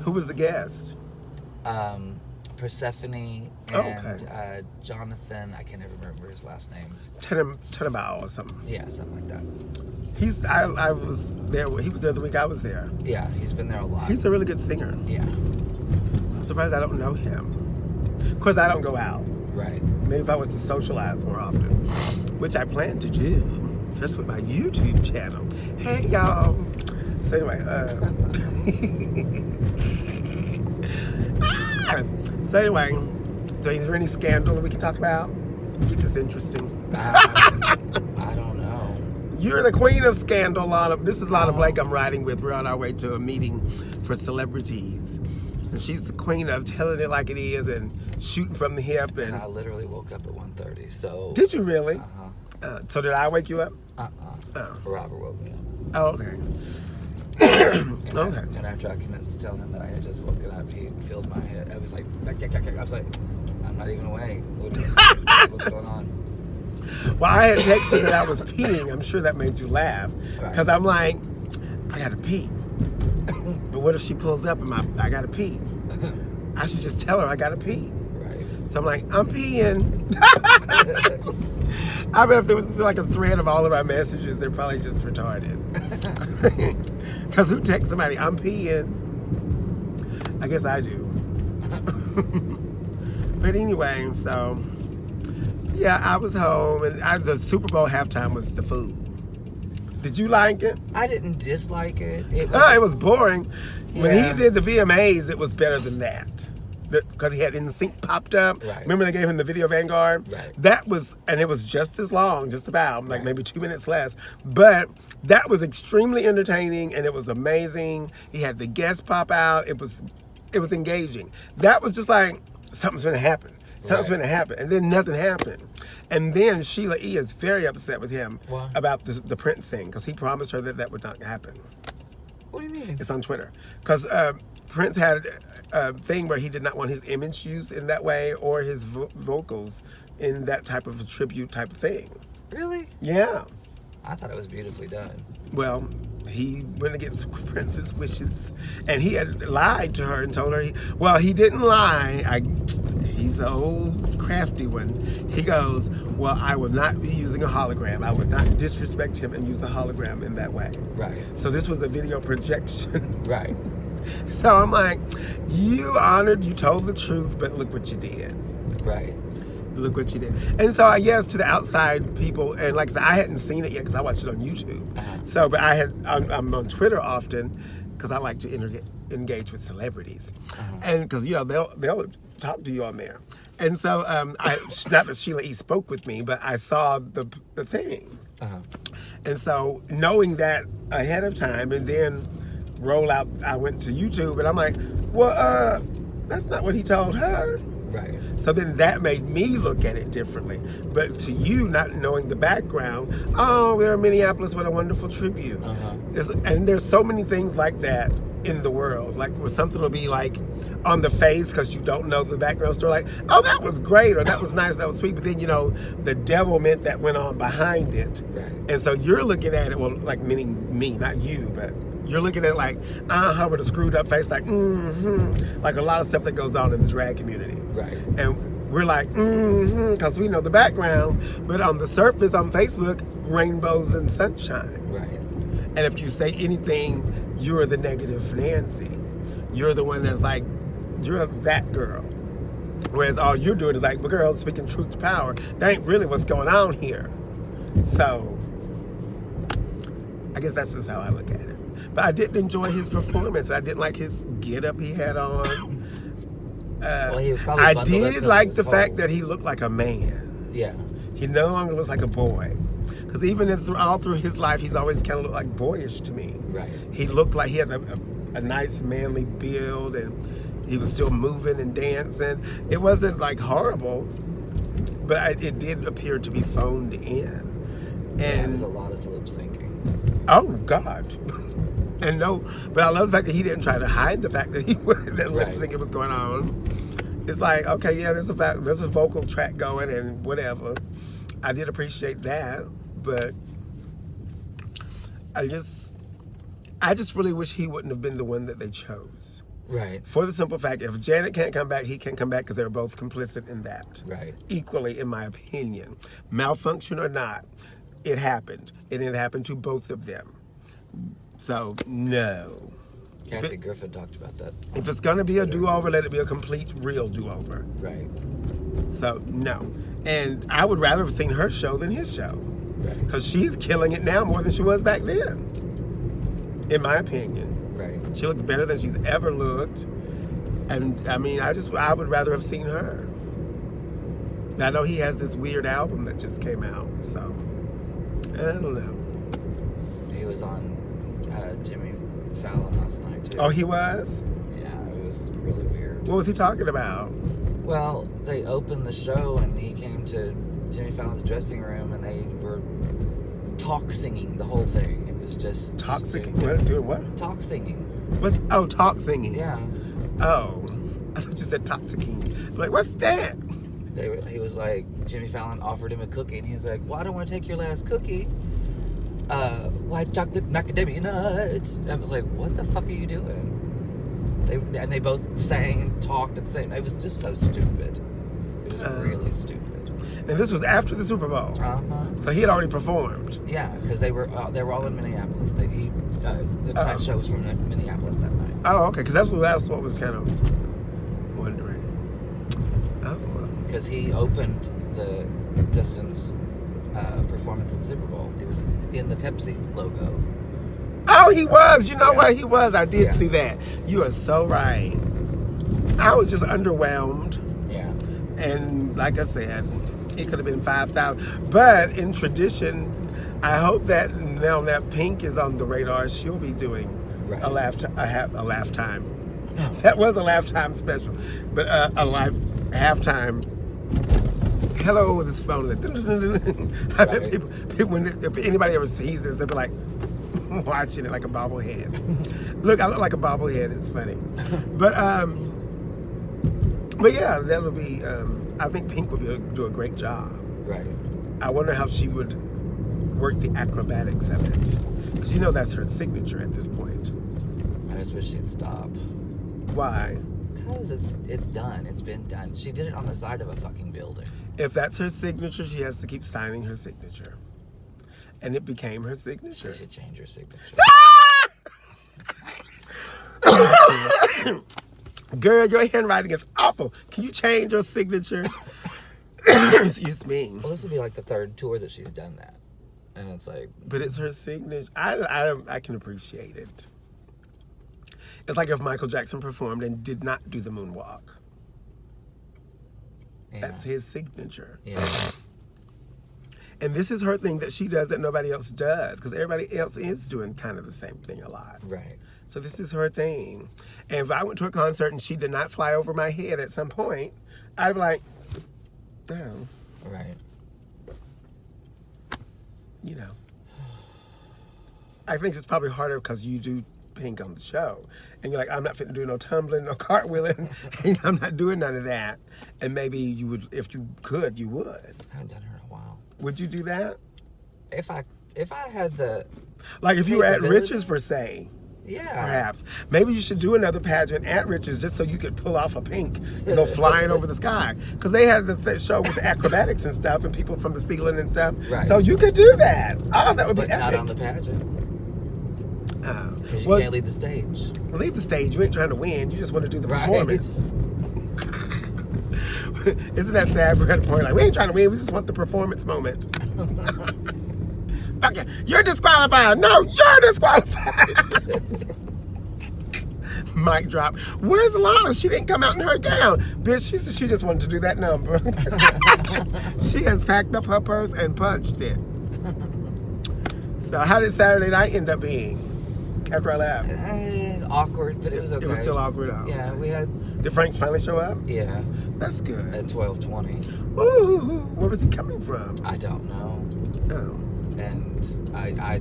Who was the guest? Persephone and Jonathan. I can never remember his last name. Tenenbaum or something. Yeah, something like that. I was there. He was there the week I was there. Yeah, he's been there a lot. He's a really good singer. Yeah. I'm surprised I don't know him. Of course, I don't go out. Right. Maybe if I was to socialize more often, which I plan to do, especially with my YouTube channel. Hey, y'all. So anyway, so is there any scandal we can talk about? Keep this interesting. I don't know. You're the queen of scandal, Lana. This is Lana Blake I'm riding with. We're on our way to a meeting for celebrities. And she's the queen of telling it like it is and shooting from the hip. And I literally woke up at 1:30, so... Did you really? Uh-huh. So did I wake you up? Oh. Robert woke me up. Oh, okay. And after I commenced to tell him that I had just woken up, he filled my head. I was like, I was like, I'm not even awake. What's going on? Well, I had texted you that I was peeing. I'm sure that made you laugh. Because I'm like, I gotta pee. But what if she pulls up and I gotta pee? I should just tell her I gotta pee. Right. So I'm like, I'm peeing. I bet if there was like a thread of all of our messages, they're probably just retarded. Because who texts somebody, I'm peeing? I guess I do. But anyway, so, yeah, I was home, and the Super Bowl halftime was the food. Did you like it? I didn't dislike it. It was boring. Yeah. When he did the VMAs, it was better than that. Because he had NSYNC popped up. Right. Remember they gave him the Video Vanguard? Right. And it was just as long, just about, like maybe 2 minutes less. But that was extremely entertaining, and it was amazing. He had the guests pop out. It was engaging. That was just like, something's going to happen. Something's going to happen. And then nothing happened. And then Sheila E. is very upset with him about the Prince thing, because he promised her that would not happen. What do you mean? It's on Twitter. Because Prince had a thing where he did not want his image used in that way or his vocals in that type of a tribute type of thing. Really? Yeah. I thought it was beautifully done. Well, he went against Prince's wishes, and he had lied to her and told her, he didn't lie. He's an old crafty one. He goes, well, I would not be using a hologram. I would not disrespect him and use the hologram in that way. Right. So this was a video projection. Right. So I'm like, you told the truth, but look what you did. Right. Look what you did. And so I guess to the outside people, and like I said, I hadn't seen it yet because I watched it on YouTube. So, but I'm on Twitter often because I like to engage with celebrities. And because, they'll talk to you on there. And so, not that Sheila E. spoke with me, but I saw the thing. And so knowing that ahead of time and then I went to YouTube and I'm like, well, that's not what he told her. Right. So then that made me look at it differently. But to you, not knowing the background, they're in Minneapolis, what a wonderful tribute. And there's so many things like that in the world. Like where something will be like on the face because you don't know the background story. Like, oh, that was great, or that was nice, that was sweet. But then, the devilment that went on behind it. Right. And so you're looking at it, well, like meaning me, not you, but you're looking at it like, with a screwed up face, like, like a lot of stuff that goes on in the drag community. Right. And we're like, because we know the background, but on the surface on Facebook, rainbows and sunshine. Right. And if you say anything, you're the negative Nancy. You're the one that's like, you're that girl. Whereas all you're doing is like, but girl, speaking truth to power. That ain't really what's going on here. So, I guess that's just how I look at it. But I didn't enjoy his performance. I didn't like his get-up he had on. I did like the fact that he looked like a man. Yeah. He no longer looks like a boy. Because even all through his life, he's always kind of looked like boyish to me. Right. He looked like he had a nice manly build, and he was still moving and dancing. It wasn't like horrible, but it did appear to be phoned in. And there was a lot of lip syncing. Oh God. And but I love the fact that he didn't try to hide the fact that that lip syncing was going on. It's like, okay, yeah, there's a vocal track going and whatever. I did appreciate that, but I just really wish he wouldn't have been the one that they chose. Right. For the simple fact, if Janet can't come back, he can't come back because they're both complicit in that. Right. Equally, in my opinion. Malfunction or not, it happened. And it happened to both of them. So, no. Kathy Griffin talked about that. If it's going to be a do-over, let it be a complete, real do-over. Right. So, no. And I would rather have seen her show than his show. Right. Because she's killing it now more than she was back then. In my opinion. Right. She looks better than she's ever looked. And, I mean, I would rather have seen her. And I know he has this weird album that just came out. So, I don't know. He was on Jimmy Fallon last night, too. Oh, he was? Yeah, it was really weird. What was he talking about? Well, they opened the show and he came to Jimmy Fallon's dressing room and they were talk singing the whole thing. It was just Talk singing? stupid. What? Doing what? Talk singing. Talk singing? Yeah. Oh. I thought you said toxicking. I'm like, what's that? He was like, Jimmy Fallon offered him a cookie and he's like, well, I don't want to take your last cookie. White chocolate macadamia nuts. I was like, what the fuck are you doing? They both sang and talked at the same. It was just so stupid. It was really stupid. And this was after the Super Bowl. So he had already performed. Yeah, because they were all in Minneapolis. The Tonight Show was from Minneapolis that night. Oh, okay. Because that's what was kind of wondering. Oh, well. Because he opened Justin's performance in the Super Bowl. It was in the Pepsi logo. Oh, he was. You know what? He was. I did Yeah. see that. You are so right. I was just underwhelmed. Yeah. And like I said, it could have been 5,000. But in tradition, I hope that now that Pink is on the radar, she'll be doing Right. a laugh time. That was a laugh time special, but a live halftime. Hello, this phone is like. I bet people if anybody ever sees this, they'll be like watching it like a bobblehead. Look, I look like a bobblehead. It's funny, but yeah, that'll be. I think Pink would do a great job. Right. I wonder how she would work the acrobatics of it, because you know that's her signature at this point. I just wish she'd stop. Why? Because it's done. It's been done. She did it on the side of a fucking building. If that's her signature, she has to keep signing her signature, and it became her signature. She should change her signature. Girl, your handwriting is awful. Can you change your signature? Excuse me. Well, this would be like the third tour that she's done that, and it's like. But it's her signature. I can appreciate it. It's like if Michael Jackson performed and did not do the moonwalk. Yeah. That's his signature. Yeah. And this is her thing that she does that nobody else does, because everybody else is doing kind of the same thing a lot. Right. So this is her thing. And if I went to a concert and she did not fly over my head at some point, I'd be like, oh, Right. you know. I think it's probably harder because you do Pink on the show. And you're like, I'm not fit to do no tumbling, no cartwheeling. And I'm not doing none of that. And maybe you would, if you could, you would. I haven't done her in a while. Would you do that? If I had the. Like if you were at capability? Rich's per se. Yeah. Perhaps. Maybe you should do another pageant at Rich's just so you could pull off a Pink and go flying over the sky. Because they had the show with the acrobatics and stuff and people from the ceiling and stuff. Right. So you could do that. Oh, that would But be epic. not on the pageant. Oh. Because you Well, can't leave the stage. leave the stage. You ain't trying to win. You just want to do the Right. performance. Isn't that sad? We're at a point like, we ain't trying to win. We just want the performance moment. Fuck it. You're disqualified. No, you're disqualified. Mic drop. Where's Lana? She didn't come out in her gown. Bitch, she just wanted to do that number. She has packed up her purse and punched it. So how did Saturday night end up being after I left? Awkward, but it was okay. It was still awkward. Oh. Yeah, we had. Did Frank finally show up? Yeah. That's good. At 12:20. Ooh, where was he coming from? I don't know. Oh. And I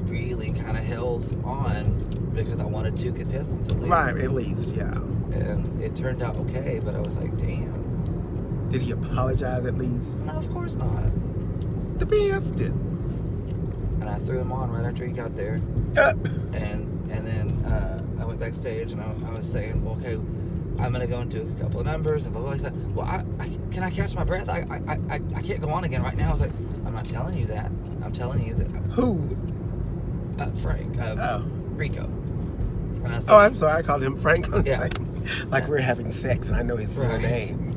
really kind of held on because I wanted 2 contestants at least. Right, at least, yeah. And it turned out okay, but I was like, damn. Did he apologize at least? No, of course not. The best did. And I threw him on right after he got there. And then I went back backstage, and I was saying, well, okay, I'm gonna go into a couple of numbers, and blah blah. He said, well, can I catch my breath? I can't go on again right now. I was like, I'm not telling you that. I'm telling you that. Who? Frank. Rico. And I said, Oh, I'm sorry. I called him Frank. Yeah. Like we're having sex, and I know his real Right. name.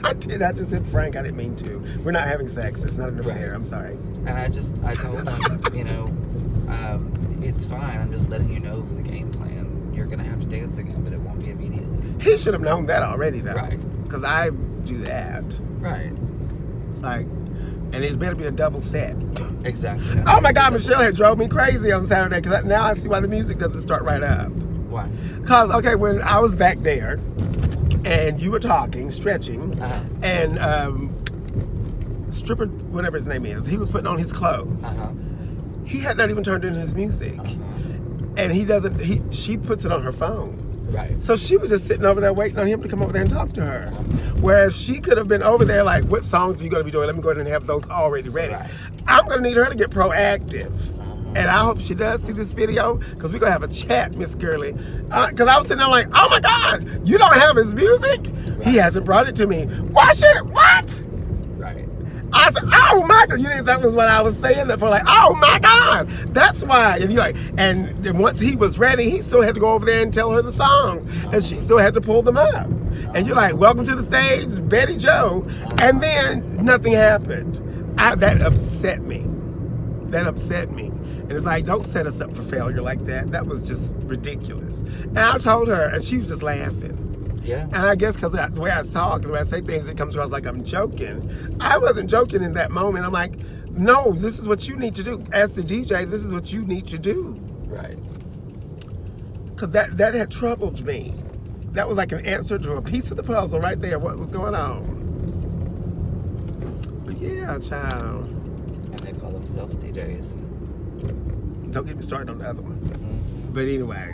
I did. I just said Frank. I didn't mean to. We're not having sex. It's not an affair. Right. I'm sorry. And I told him, you know, it's fine. I'm just letting you know the game plan. You're gonna have to dance again, but it won't be immediately. He should have known that already, though. Right. Because I do that. Right. It's like, and it better be a double set. Exactly. Oh my God, Michelle had drove me crazy on Saturday because now I see why the music doesn't start right up. Why? Because, okay, when I was back there and you were talking, stretching, and stripper, whatever his name is, he was putting on his clothes. He had not even turned in his music. And she puts it on her phone. Right. So she was just sitting over there waiting on him to come over there and talk to her. Whereas she could have been over there like, what songs are you going to be doing? Let me go ahead and have those already ready. Right. I'm going to need her to get proactive. And I hope she does see this video because we're going to have a chat, Miss Gurley. Because I was sitting there like, oh my God, you don't have his music? Right. He hasn't brought it to me. Why should it? What? Right. I said, oh my God. You think that was what I was saying? That for like, oh my God. That's why. And you're like, and once he was ready, he still had to go over there and tell her the song. And she still had to pull them up. And you're like, welcome to the stage, Betty Joe. And then nothing happened. That upset me. That upset me. And it's like, don't set us up for failure like that. That was just ridiculous. And I told her, and she was just laughing. Yeah. And I guess because the way I talk, the way I say things, it comes across like I'm joking. I wasn't joking in that moment. I'm like, no, this is what you need to do. As the DJ, this is what you need to do. Right. Because that had troubled me. That was like an answer to a piece of the puzzle right there, what was going on. But yeah, child. And they call themselves DJs. Don't get me started on the other one. But anyway,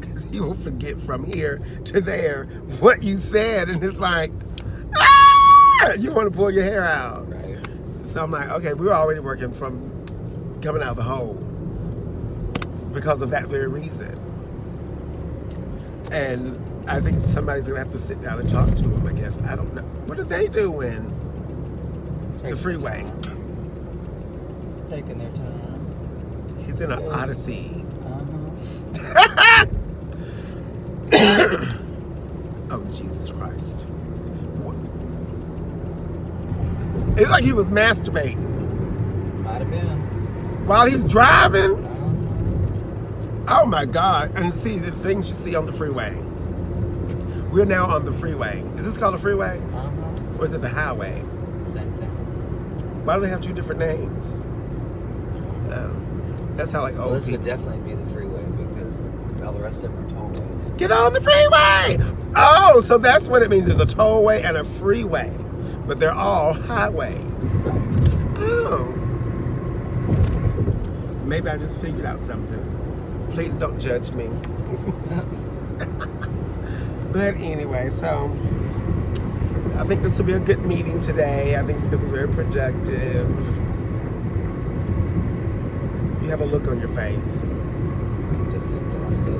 because you will forget from here to there what you said, and it's like, ah! You want to pull your hair out. Right. So I'm like, okay, we were already working from coming out of the hole because of that very reason. And I think somebody's going to have to sit down and talk to him, I guess. I don't know. What are they doing? The freeway. Taking their time. He's in an Odyssey. Oh, Jesus Christ. What? It's like he was masturbating. Might have been. While he's driving? Oh my God. And see, the things you see on the freeway. We're now on the freeway. Is this called a freeway? Or is it the highway? Same thing. Why do they have two different names? That's how like old This people. would definitely be the freeway because all the rest of them are toll roads. Get on the freeway! Oh, so that's what it means. There's a tollway and a freeway. But they're all highways. Oh. Maybe I just figured out something. Please don't judge me. But anyway, so I think this will be a good meeting today. I think it's going to be very productive. You have a look on your face. Just exhausted.